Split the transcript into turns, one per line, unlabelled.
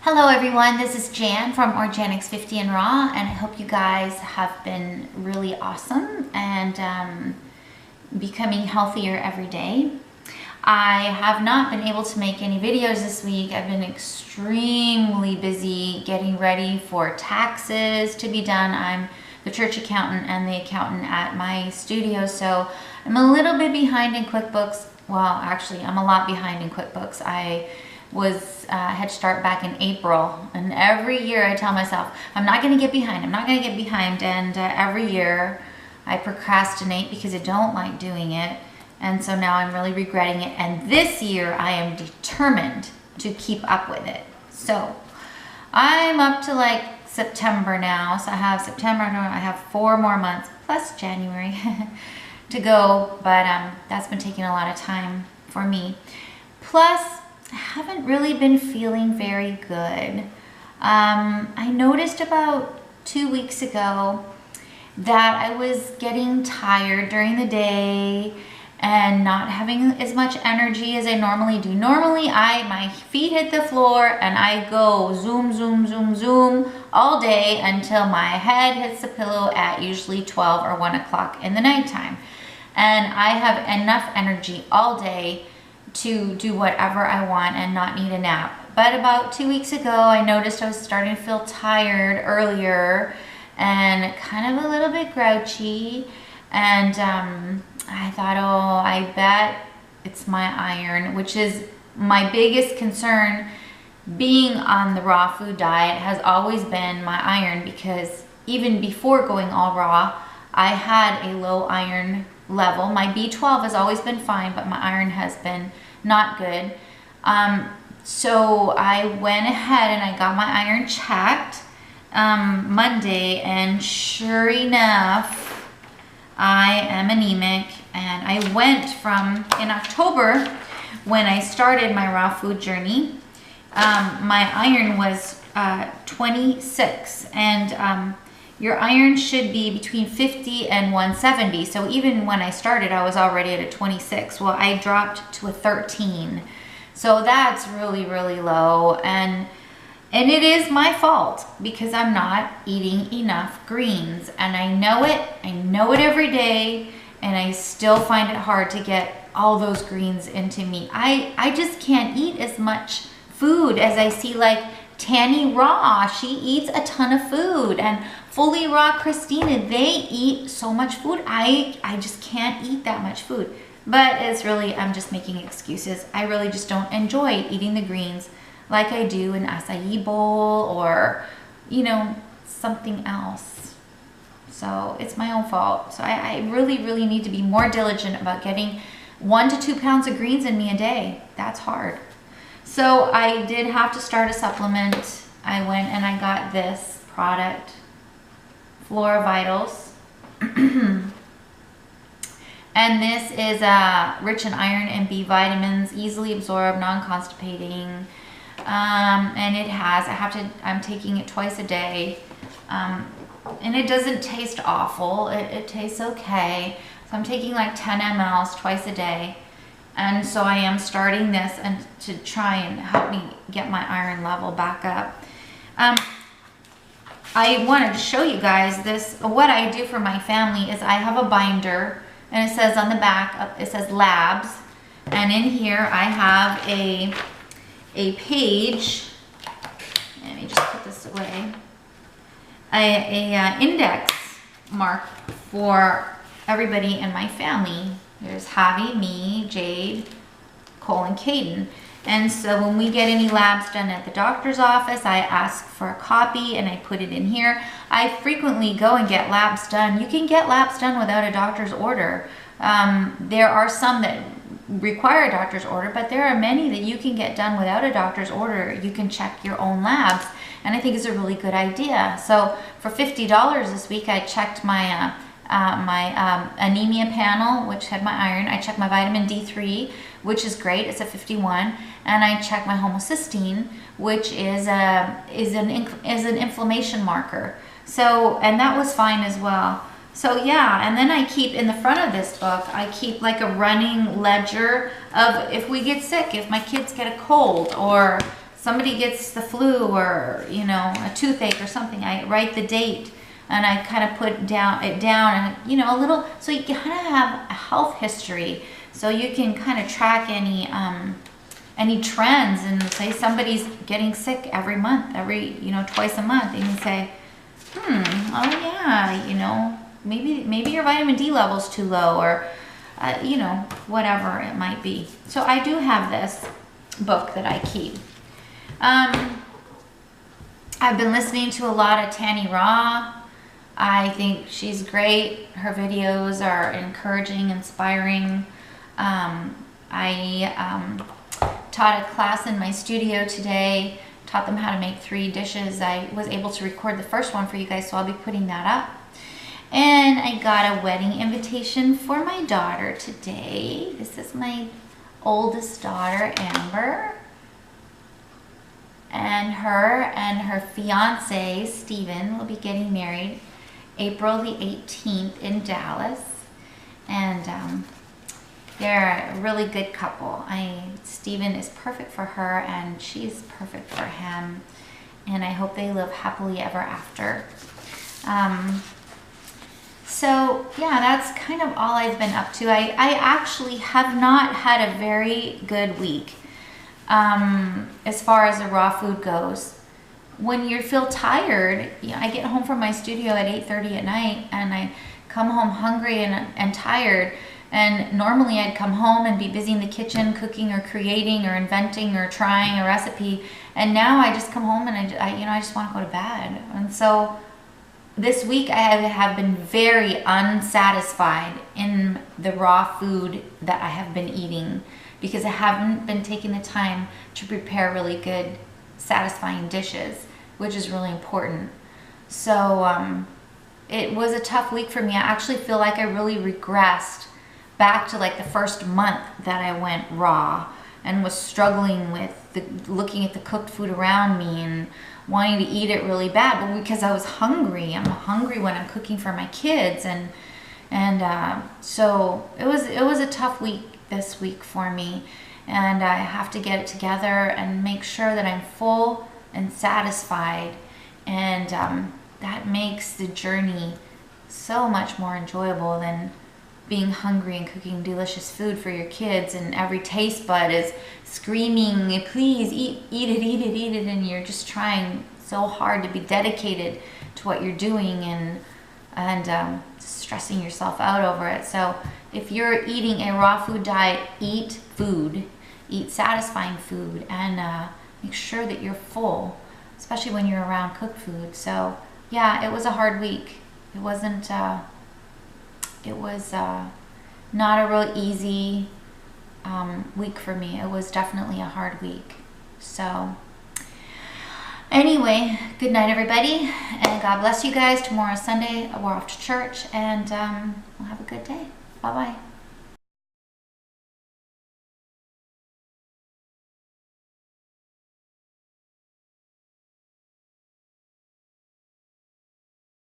Hello everyone, this is Jan from orJANics 50nRaw, and I hope you guys have been really awesome and becoming healthier every day. I have not been able to make any videos this week. I've been extremely busy getting ready for taxes to be done. I'm the church accountant and the accountant at my studio, so I'm a little bit behind in QuickBooks. Well, actually, I'm a lot behind in QuickBooks. I had to start back in April, and every year I tell myself I'm not going to get behind, and every year I procrastinate because I don't like doing it, and so now I'm really regretting it, and this year I am determined to keep up with it. So I'm up to like September now, so I have September, I have 4 more months plus January to go, but that's been taking a lot of time for me. Plus, I haven't really been feeling very good. I noticed about 2 weeks ago that I was getting tired during the day and not having as much energy as I normally do. Normally, my feet hit the floor and I go zoom, zoom, zoom, zoom all day until my head hits the pillow at usually 12 or 1 o'clock in the nighttime. And I have enough energy all day to do whatever I want and not need a nap. But about 2 weeks ago, I noticed I was starting to feel tired earlier and kind of a little bit grouchy. And I thought, oh, I bet it's my iron, which is my biggest concern. Being on the raw food diet has always been my iron, because even before going all raw, I had a low iron level. My B12 has always been fine, but my iron has been not good. So I went ahead and I got my iron checked Monday, and sure enough, I am anemic. And I went from, in October, when I started my raw food journey, my iron was 26, and your iron should be between 50 and 170. So even when I started, I was already at a 26. Well, I dropped to a 13. So that's really, really low. And it is my fault because I'm not eating enough greens. And I know it every day. And I still find it hard to get all those greens into me. I just can't eat as much food as I see, like Tanny Raw. She eats a ton of food, and Fully Raw Christina, they eat so much food. I just can't eat that much food. But it's really, I'm just making excuses. I really just don't enjoy eating the greens like I do an acai bowl or, you know, something else. So it's my own fault. So I really, really need to be more diligent about getting 1 to 2 pounds of greens in me a day. That's hard. So I did have to start a supplement. I went and I got this product, Flora Vitals. And this is rich in iron and B vitamins, easily absorbed, non-constipating. And it has, I'm taking it twice a day. And it doesn't taste awful. It tastes okay. So I'm taking like 10 mLs twice a day. And so I am starting this and to try and help me get my iron level back up. I wanted to show you guys this. What I do for my family is I have a binder, and it says on the back, it says labs. And in here I have a page. Let me just put this away. A index mark for everybody in my family. There's Javi, me, Jade, Cole, and Caden. And so when we get any labs done at the doctor's office, I ask for a copy and I put it in here. I frequently go and get labs done. You can get labs done without a doctor's order. There are some that require a doctor's order, but there are many that you can get done without a doctor's order. You can check your own labs, and I think it's a really good idea. So for $50 this week, I checked my anemia panel, which had my iron. I checked my vitamin D3, which is great. It's a 51, and I checked my homocysteine, which is an inflammation marker. So, and that was fine as well. So yeah, and then I keep in the front of this book, I keep like a running ledger of if we get sick, if my kids get a cold or somebody gets the flu or, you know, a toothache or something, I write the date and I kind of put it down and, you know, a little, so you kind of have a health history, so you can kind of track any trends, and say somebody's getting sick every month, you know, twice a month, and you say, oh yeah, you know, maybe your vitamin D level's too low, or you know, whatever it might be. So I do have this book that I keep. I've been listening to a lot of Raw. I think she's great. Her videos are encouraging, inspiring. I taught a class in my studio today, taught them how to make 3 dishes. I was able to record the first one for you guys, so I'll be putting that up. And I got a wedding invitation for my daughter today. This is my oldest daughter, Amber. And her fiance, Steven, will be getting married April the 18th in Dallas. And they're a really good couple. Steven is perfect for her and she's perfect for him. And I hope they live happily ever after. So yeah, that's kind of all I've been up to. I actually have not had a very good week as far as the raw food goes. When you feel tired, you know, I get home from my studio at 8:30 at night and I come home hungry and tired. And normally I'd come home and be busy in the kitchen cooking or creating or inventing or trying a recipe. And now I just come home and I just want to go to bed. And so this week I have been very unsatisfied in the raw food that I have been eating, because I haven't been taking the time to prepare really good, satisfying dishes, which is really important. So it was a tough week for me. I actually feel like I really regressed back to like the first month that I went raw and was struggling with looking at the cooked food around me and wanting to eat it really bad, but because I was hungry. I'm hungry when I'm cooking for my kids, and so it was a tough week this week for me, and I have to get it together and make sure that I'm full and satisfied, and that makes the journey so much more enjoyable than being hungry and cooking delicious food for your kids, and every taste bud is screaming, please eat it, and you're just trying so hard to be dedicated to what you're doing and stressing yourself out over it. So if you're eating a raw food diet, eat food, eat satisfying food, and make sure that you're full, especially when you're around cooked food. So yeah, it was a hard week. It wasn't it was not a real easy week for me. It was definitely a hard week. So anyway, good night everybody, and God bless you guys. Tomorrow's Sunday, we're off to church, and we'll have a good day. Bye-bye.